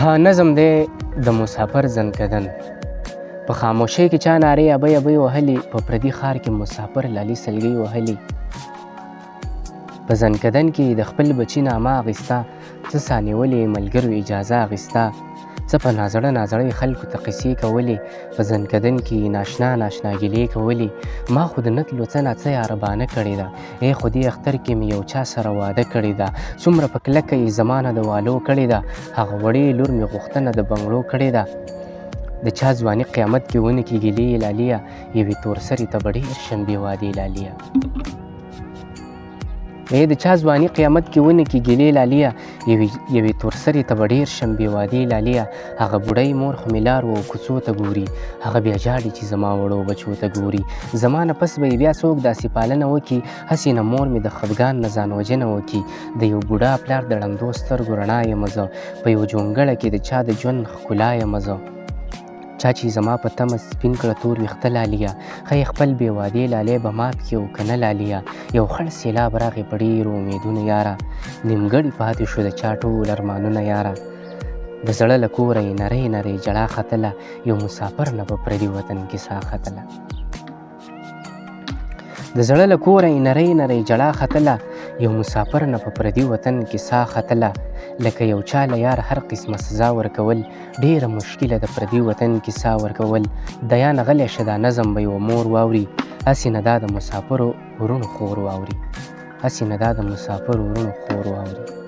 ها نظم دی د مسافر ځنکدن. په خاموشۍ کې چا نارې ابۍ ابۍ وهلي، په پردي ښار کې مسافر لالي سلګۍ وهلي. په ځنکدن کې د خپل بچي نامه اخیسته، څه ساه نیولې ملګرو اجازه اخیسته، څه په نازړه نازړه خلکو ته قصې کولې. په ځنکدن کې ناشنا ناشنا ګیلې کولې. ما خو د نتلو څه نه څه یاربانه کړې ده، ای خو دې اختر کې مې یو چا سره واده کړې ده. څومره په کلکه یې زمانه د والو کړې ده، هغه وړې لور مې غوښتنه د بنګړو کړې ده. د چا ځواني قیامت کې ونه کې ګیلې لالیه، یوې تور سرې ته به ډېر شم بې وادې لالیه. د چا ځواني قیامت کې ونه کې ګیلې لالیه، یوې تور سرې ته به ډېر شم بې وادې لالیه. هغه بوډۍ مور خو مې لار و کوڅو ته ګوري، هغه بیا ژاړي چې زما وړو بچو ته ګوري. زما نه پس به یې بیا څوک داسې پالنه وکړي، هسې نه مور مې د خفګان نه ځان وژنه وکړي. د یو بوډا پلار د ړندو سترګو رڼا یم زه، په یو جونګړه کې د چا د ژوند ښکلا یم زه. چا چې زما په تمه سپین کړه تور ویښته لالیه، ښایي خپل بې وادې لالی به مات کړي او که نه لالیه. یو خړ سیلاب راغی په ډېرو امیدونو یاره، نیمګړي پاتې شو د چا ټول ارمانونه یاره. د زړه له کوره یې نرۍ نرۍ ژړا ختله، یو مسافر نه په پردي وطن کې ساه ختله. د زړه له کوره یې نرۍ نرۍ ژړا ختله، یو مسافر نه په پردي وطن کې ساه ختله. لکه یو چا له یار هر قسمه سزا ورکول، ډېره مشکله د پردي وطن کې ساه ورکول. د یا نه غلی شه دا نظم به یوه مور واوري، هسې نه دا د مسافرو ورونو خور واوري، هسې نه دا د مسافرو ورونو خور واوري.